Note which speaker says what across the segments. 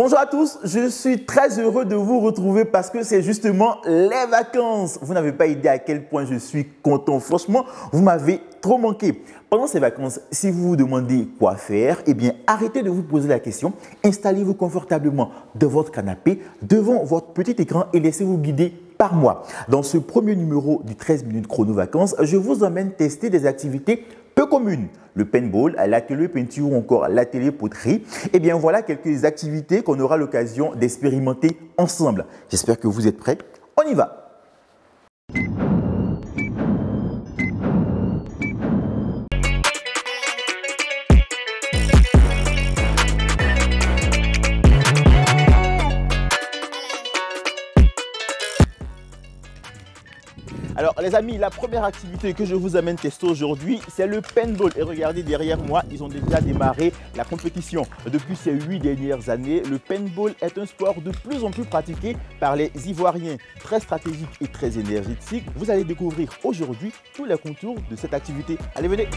Speaker 1: Bonjour à tous, je suis très heureux de vous retrouver parce que c'est justement les vacances. Vous n'avez pas idée à quel point je suis content. Franchement, vous m'avez trop manqué. Pendant ces vacances, si vous vous demandez quoi faire, eh bien, arrêtez de vous poser la question. Installez-vous confortablement de votre canapé, devant votre petit écran et laissez-vous guider par moi. Dans ce premier numéro du 13 minutes chrono vacances, je vous emmène tester des activités peu communes. Le paintball, l'atelier peinture ou encore l'atelier poterie. Eh bien, voilà quelques activités qu'on aura l'occasion d'expérimenter ensemble. J'espère que vous êtes prêts. On y va! Alors les amis, la première activité que je vous amène tester aujourd'hui, c'est le paintball. Et regardez derrière moi, ils ont déjà démarré la compétition. Depuis ces 8 dernières années, le paintball est un sport de plus en plus pratiqué par les Ivoiriens. Très stratégique et très énergétique. Vous allez découvrir aujourd'hui tous les contours de cette activité. Allez, venez!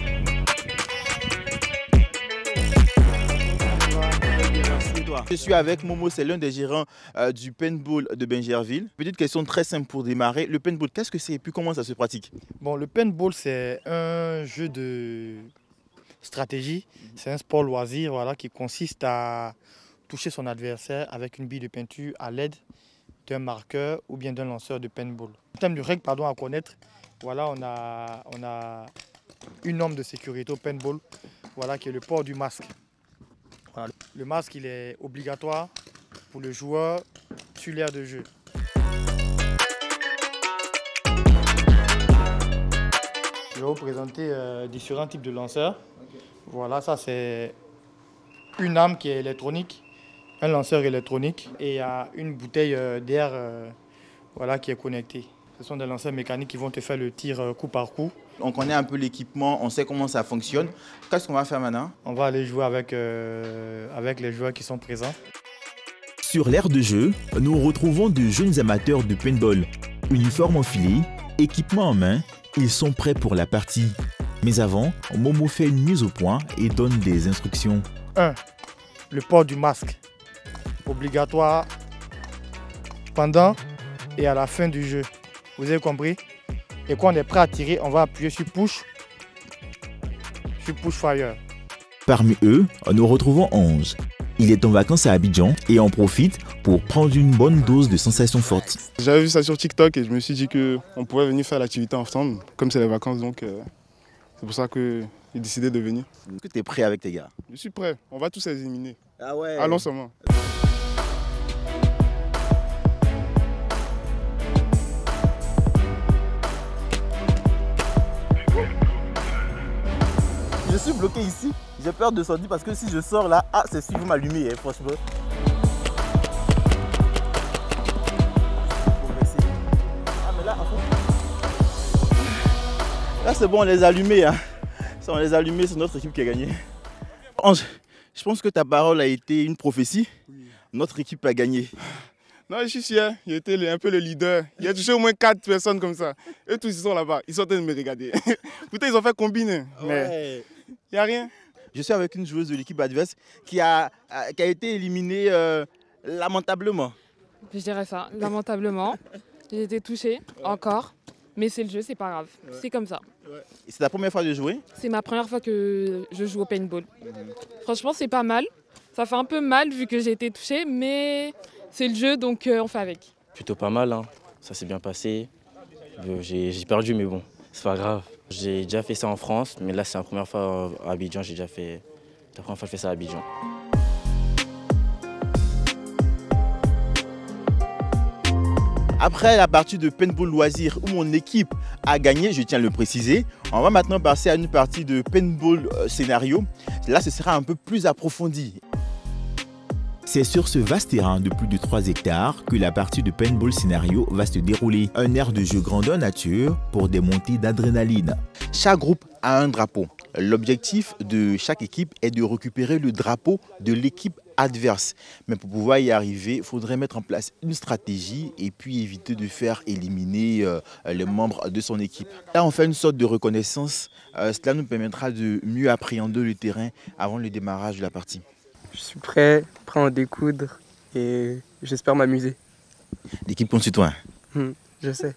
Speaker 1: Je suis avec Momo, c'est l'un des gérants du paintball de Bingerville. Petite question très simple pour démarrer. Le paintball, qu'est-ce que c'est et puis comment ça se pratique?
Speaker 2: Bon, le paintball, c'est un jeu de stratégie. C'est un sport loisir qui consiste à toucher son adversaire avec une bille de peinture à l'aide d'un marqueur ou bien d'un lanceur de paintball. En termes de règles à connaître, on a une norme de sécurité au paintball qui est le port du masque. Voilà. Le masque, il est obligatoire pour le joueur sur l'aire de jeu. Je vais vous présenter différents types de lanceurs. Voilà, ça c'est une arme qui est électronique, un lanceur électronique et il y a une bouteille d'air qui est connectée. Ce sont des lanceurs mécaniques qui vont te faire le tir coup par coup.
Speaker 1: On connaît un peu l'équipement, on sait comment ça fonctionne. Qu'est-ce qu'on va faire maintenant?
Speaker 2: On va aller jouer avec les joueurs qui sont présents.
Speaker 3: Sur l'aire de jeu, nous retrouvons de jeunes amateurs de paintball. Uniforme enfilé, équipement en main, ils sont prêts pour la partie. Mais avant, Momo fait une mise au point et donne des instructions.
Speaker 2: 1. Le port du masque. Obligatoire pendant et à la fin du jeu. Vous avez compris? Et quand on est prêt à tirer, on va appuyer sur push fire.
Speaker 3: Parmi eux, nous retrouvons 11. Il est en vacances à Abidjan et en profite pour prendre une bonne dose de sensations fortes.
Speaker 4: J'avais vu ça sur TikTok et je me suis dit qu'on pourrait venir faire l'activité ensemble. Comme c'est les vacances, donc c'est pour ça que j'ai décidé de venir.
Speaker 1: Est-ce que tu es prêt avec tes gars?
Speaker 4: Je suis prêt, on va tous les éliminer.
Speaker 1: Ah ouais?
Speaker 4: Allons seulement.
Speaker 1: Je suis bloqué ici, j'ai peur de sortir parce que si je sors là, c'est sûr vous m'allumez, franchement. Mais là, là c'est bon, on les a allumés. Hein. Ça, on les a allumés, c'est notre équipe qui a gagné. Ange, je pense que ta parole a été une prophétie. Oui. Notre équipe a gagné.
Speaker 4: Non, je suis fier, j'ai été un peu le leader. Il y a touché au moins 4 personnes comme ça. Eux tous ils sont là-bas, ils sont en train de me regarder. Putain, ils ont fait combiner. Mais il n'y a rien.
Speaker 1: Je suis avec une joueuse de l'équipe adverse qui a été éliminée lamentablement.
Speaker 5: Je dirais ça, lamentablement. J'ai été touchée, encore. Mais c'est le jeu, c'est pas grave. Ouais. C'est comme ça.
Speaker 1: Ouais. C'est ta première fois de jouer?
Speaker 5: C'est ma première fois que je joue au paintball. Franchement, c'est pas mal. Ça fait un peu mal vu que j'ai été touchée, mais c'est le jeu, donc on fait avec.
Speaker 6: Plutôt pas mal, hein. Ça s'est bien passé. J'ai perdu, mais bon, c'est pas grave. J'ai déjà fait ça en France, mais là c'est la première fois à Abidjan. J'ai déjà fait la première fois que je fais ça à Abidjan.
Speaker 1: Après la partie de paintball loisir où mon équipe a gagné, je tiens à le préciser, on va maintenant passer à une partie de paintball scénario. Là, ce sera un peu plus approfondi.
Speaker 3: C'est sur ce vaste terrain de plus de 3 hectares que la partie de paintball scénario va se dérouler. Un air de jeu grandeur nature pour des montées d'adrénaline.
Speaker 1: Chaque groupe a un drapeau. L'objectif de chaque équipe est de récupérer le drapeau de l'équipe adverse. Mais pour pouvoir y arriver, il faudrait mettre en place une stratégie et puis éviter de faire éliminer les membres de son équipe. Là, on fait une sorte de reconnaissance. Cela nous permettra de mieux appréhender le terrain avant le démarrage de la partie.
Speaker 7: Je suis prêt à en découdre et j'espère m'amuser.
Speaker 1: L'équipe compte sur toi.
Speaker 7: Je sais.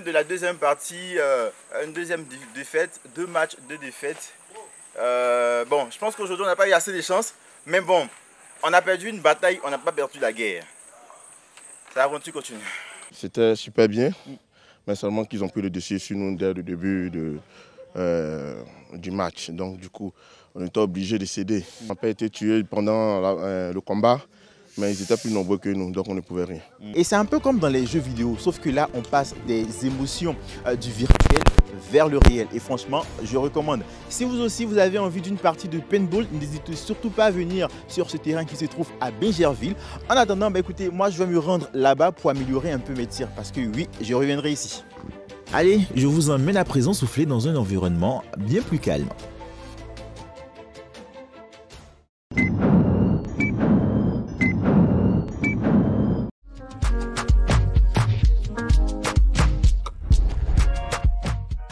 Speaker 1: De la deuxième partie, une deuxième défaite, 2 matchs de défaite. Bon, je pense qu'aujourd'hui on n'a pas eu assez de chance, mais bon, on a perdu une bataille, on n'a pas perdu la guerre. Ça aventure continue.
Speaker 8: C'était super bien, mais seulement qu'ils ont pris le dessus sur nous dès le début du match. Donc du coup, on était obligé de céder. On n'a pas été tués pendant le combat, mais ils étaient plus nombreux que nous, donc on ne pouvait rien.
Speaker 1: Et c'est un peu comme dans les jeux vidéo, sauf que là, on passe des émotions du virtuel vers le réel. Et franchement, je recommande. Si vous aussi, vous avez envie d'une partie de paintball, n'hésitez surtout pas à venir sur ce terrain qui se trouve à Bingerville. En attendant, écoutez, moi, je vais me rendre là-bas pour améliorer un peu mes tirs, parce que oui, je reviendrai ici.
Speaker 3: Allez, je vous emmène à présent souffler dans un environnement bien plus calme.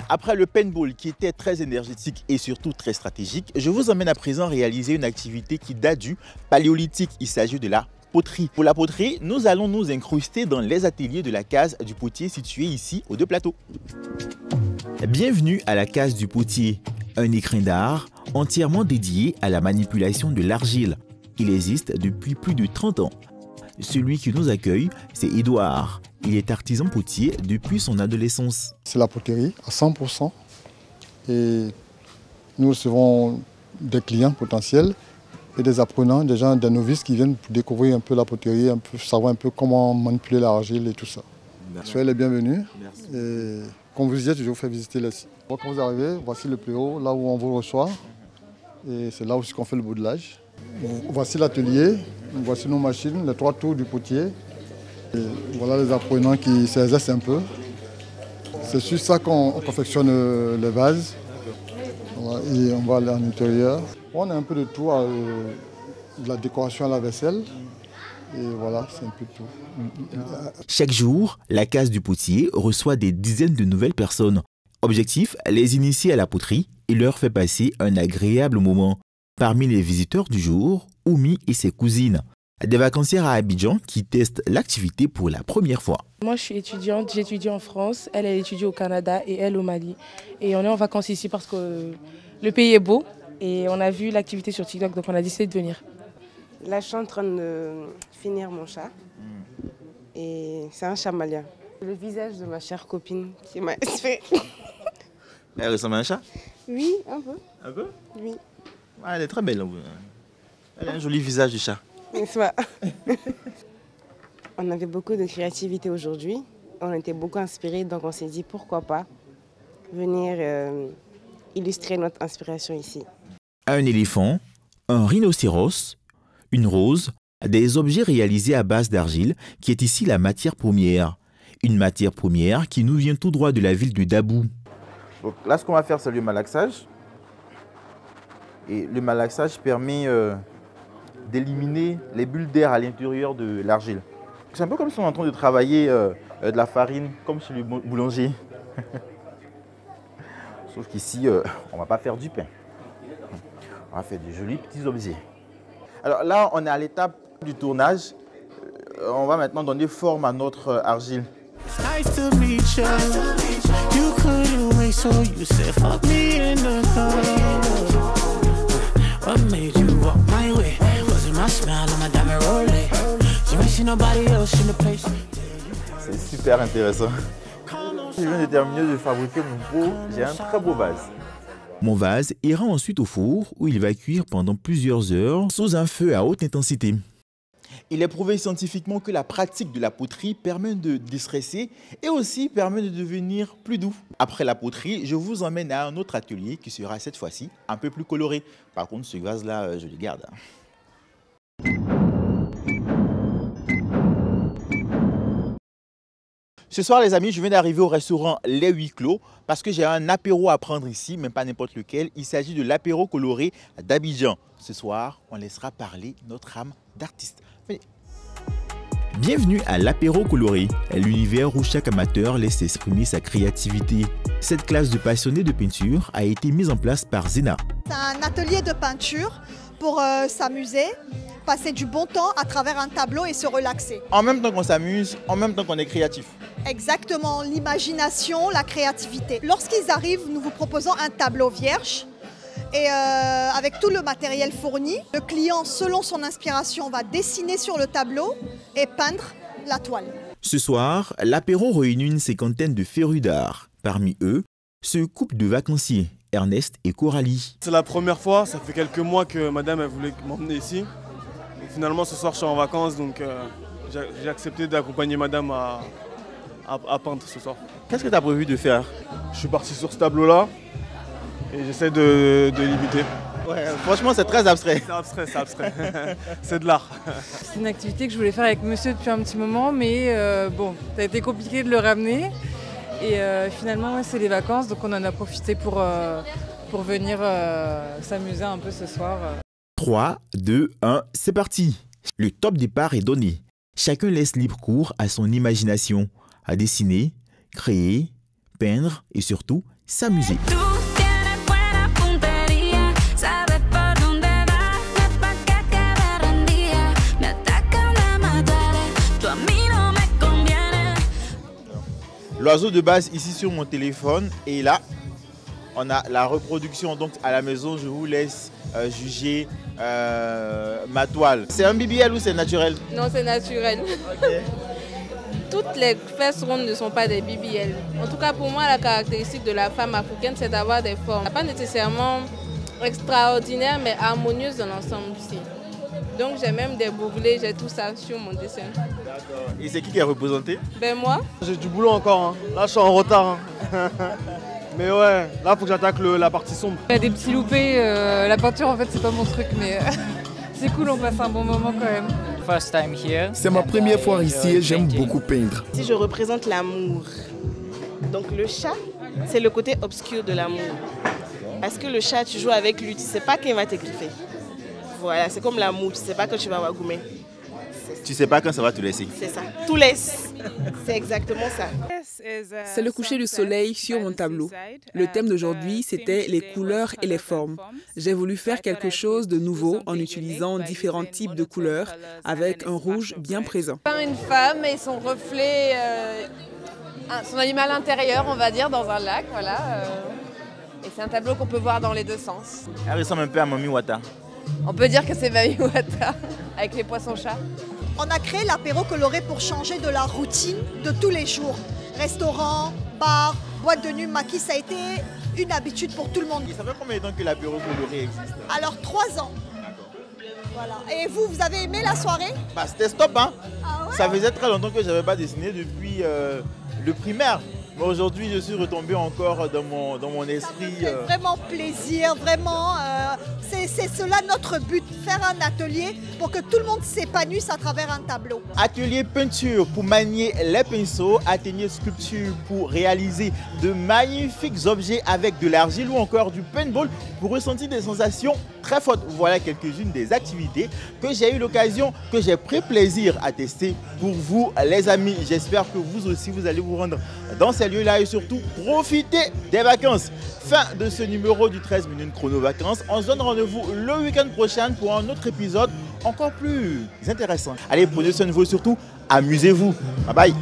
Speaker 1: Après le paintball qui était très énergétique et surtout très stratégique, je vous emmène à présent réaliser une activité qui date du paléolithique. Il s'agit de la poterie. Pour la poterie, nous allons nous incruster dans les ateliers de la case du potier située ici aux 2 plateaux.
Speaker 3: Bienvenue à la case du potier, un écrin d'art entièrement dédié à la manipulation de l'argile. Il existe depuis plus de 30 ans. Celui qui nous accueille, c'est Edouard. Il est artisan potier depuis son adolescence.
Speaker 9: C'est la poterie à 100%. Et nous recevons des clients potentiels et des apprenants, des gens, des novices qui viennent pour découvrir un peu la poterie, un peu, savoir un peu comment manipuler l'argile et tout ça. Soyez les bienvenus. Merci. Et comme vous disiez, je vous fais visiter les sites. Quand vous arrivez, voici le préau, là où on vous reçoit. Et c'est là aussi qu'on fait le modelage. Voici l'atelier, voici nos machines, les 3 tours du potier. Et voilà les apprenants qui s'exercent un peu. C'est sur ça qu'on confectionne les vases. Et on va aller à l'intérieur. On a un peu de tout, de la décoration à la vaisselle. Et voilà, c'est un peu tout.
Speaker 3: Chaque jour, la case du potier reçoit des dizaines de nouvelles personnes. Objectif, les initier à la poterie et leur faire passer un agréable moment. Parmi les visiteurs du jour, Oumi et ses cousines. Des vacancières à Abidjan qui testent l'activité pour la première fois.
Speaker 10: Moi, je suis étudiante, j'étudie en France, elle étudie au Canada et elle au Mali. Et on est en vacances ici parce que le pays est beau et on a vu l'activité sur TikTok, donc on a décidé de venir.
Speaker 11: Là, je suis en train de finir mon chat et c'est un chat malien. Le visage de ma chère copine qui m'a fait.
Speaker 1: Elle ressemble à un chat?
Speaker 11: Oui, un peu.
Speaker 1: Un peu?
Speaker 11: Oui.
Speaker 1: Ah, elle est très belle. Elle a un joli visage de chat.
Speaker 11: N'est-ce pas? On avait beaucoup de créativité aujourd'hui. On était beaucoup inspirés, donc on s'est dit pourquoi pas venir illustrer notre inspiration ici.
Speaker 3: Un éléphant, un rhinocéros, une rose, des objets réalisés à base d'argile qui est ici la matière première. Une matière première qui nous vient tout droit de la ville de Dabou.
Speaker 1: Donc là, ce qu'on va faire, c'est le malaxage. Et le malaxage permet d'éliminer les bulles d'air à l'intérieur de l'argile. C'est un peu comme si on est en train de travailler de la farine, comme chez le boulanger. Sauf qu'ici, on ne va pas faire du pain. On va faire de jolis petits objets. Alors là, on est à l'étape du tournage. On va maintenant donner forme à notre argile. Nice to meet you. You couldn't wait, so you said fuck me in the car. What made you walk my way? Was it my smile or my diamond rolling? You ain't seen nobody else in the place. C'est super intéressant. Je viens de terminer de fabriquer mon pot. J'ai un très beau vase.
Speaker 3: Mon vase ira ensuite au four où il va cuire pendant plusieurs heures sous un feu à haute intensité.
Speaker 1: Il est prouvé scientifiquement que la pratique de la poterie permet de déstresser et aussi permet de devenir plus doux. Après la poterie, je vous emmène à un autre atelier qui sera cette fois-ci un peu plus coloré. Par contre, ce vase-là, je le garde. Ce soir, les amis, je viens d'arriver au restaurant Les Huis Clos parce que j'ai un apéro à prendre ici, mais pas n'importe lequel. Il s'agit de l'apéro coloré d'Abidjan. Ce soir, on laissera parler notre âme d'artiste. Venez.
Speaker 3: Bienvenue à l'apéro coloré, l'univers où chaque amateur laisse exprimer sa créativité. Cette classe de passionnés de peinture a été mise en place par Zena.
Speaker 12: C'est un atelier de peinture pour s'amuser, passer du bon temps à travers un tableau et se relaxer.
Speaker 1: En même temps qu'on s'amuse, en même temps qu'on est créatif.
Speaker 12: Exactement, l'imagination, la créativité. Lorsqu'ils arrivent, nous vous proposons un tableau vierge. Et avec tout le matériel fourni, le client, selon son inspiration, va dessiner sur le tableau et peindre la toile.
Speaker 3: Ce soir, l'apéro réunit une cinquantaine de férus d'art. Parmi eux, ce couple de vacanciers, Ernest et Coralie.
Speaker 13: C'est la première fois, ça fait quelques mois que madame elle voulait m'emmener ici. Et finalement, ce soir, je suis en vacances, donc j'ai accepté d'accompagner madame à peindre ce soir.
Speaker 1: Qu'est-ce que tu as prévu de faire?
Speaker 13: Je suis parti sur ce tableau-là. Et j'essaie de l'imiter.
Speaker 1: Ouais, franchement, c'est très abstrait.
Speaker 13: C'est abstrait, c'est abstrait. C'est de l'art.
Speaker 14: C'est une activité que je voulais faire avec monsieur depuis un petit moment, mais bon, ça a été compliqué de le ramener. Et finalement, ouais, c'est les vacances, donc on en a profité pour venir s'amuser un peu ce soir.
Speaker 3: 3, 2, 1, c'est parti. Le top départ est donné. Chacun laisse libre cours à son imagination, à dessiner, créer, peindre et surtout s'amuser.
Speaker 1: L'oiseau de base ici sur mon téléphone et là on a la reproduction, donc à la maison je vous laisse juger ma toile. C'est un BBL ou c'est naturel?
Speaker 15: Non, c'est naturel. Okay. Toutes les fesses rondes ne sont pas des BBL. En tout cas pour moi la caractéristique de la femme africaine c'est d'avoir des formes, pas nécessairement extraordinaires mais harmonieuses dans l'ensemble aussi. Donc j'ai même des bourrelets, j'ai tout ça sur mon dessin.
Speaker 1: D'accord. Et c'est qui est représenté?
Speaker 15: Ben moi.
Speaker 13: J'ai du boulot encore, hein. Là je suis en retard. Hein. Mais ouais, là il faut que j'attaque la partie sombre.
Speaker 14: Il y a des petits loupés, la peinture en fait c'est pas mon truc mais c'est cool, on passe un bon moment quand même.
Speaker 16: C'est ma première fois ici et j'aime beaucoup peindre.
Speaker 11: Si je représente l'amour, donc le chat c'est le côté obscur de l'amour. Parce que le chat tu joues avec lui, tu sais pas qu'il va te griffer. Voilà, c'est comme l'amour, tu sais pas quand tu vas wagoumer.
Speaker 1: Tu sais pas quand ça va te laisser.
Speaker 11: C'est ça, tout laisse. C'est exactement ça.
Speaker 17: C'est le coucher du soleil sur mon tableau. Le thème d'aujourd'hui, c'était les couleurs et les formes. J'ai voulu faire quelque chose de nouveau en utilisant différents types de couleurs avec un rouge bien présent.
Speaker 18: Une femme et son reflet, son animal intérieur, on va dire, dans un lac, voilà. Et c'est un tableau qu'on peut voir dans les deux sens.
Speaker 1: Elle ressemble un peu à Mami Wata.
Speaker 18: On peut dire que c'est Mami Wata, avec les poissons-chats.
Speaker 12: On a créé l'apéro coloré pour changer de la routine de tous les jours. Restaurant, bar, boîte de nuit, maquis, ça a été une habitude pour tout le monde.
Speaker 1: Ça fait combien de temps que l'apéro coloré existe?
Speaker 12: Alors 3 ans. Voilà. Et vous avez aimé la soirée?
Speaker 1: Bah, c'était stop, hein.
Speaker 12: Ah ouais?
Speaker 1: Ça faisait très longtemps que je n'avais pas dessiné depuis le primaire. Mais aujourd'hui, je suis retombé encore dans mon esprit.
Speaker 12: Ça me fait vraiment plaisir, vraiment. C'est cela notre but, faire un atelier pour que tout le monde s'épanouisse à travers un tableau.
Speaker 1: Atelier peinture pour manier les pinceaux, atelier sculpture pour réaliser de magnifiques objets avec de l'argile ou encore du paintball pour ressentir des sensations très fortes. Voilà quelques-unes des activités que j'ai eu l'occasion, que j'ai pris plaisir à tester pour vous les amis. J'espère que vous aussi, vous allez vous rendre dans ces lieux-là et surtout profiter des vacances. Fin de ce numéro du 13 minutes chrono vacances. On se donne rendez-vous le week-end prochain pour un autre épisode encore plus intéressant. Allez, prenez soin de vous et surtout, amusez-vous. Bye bye.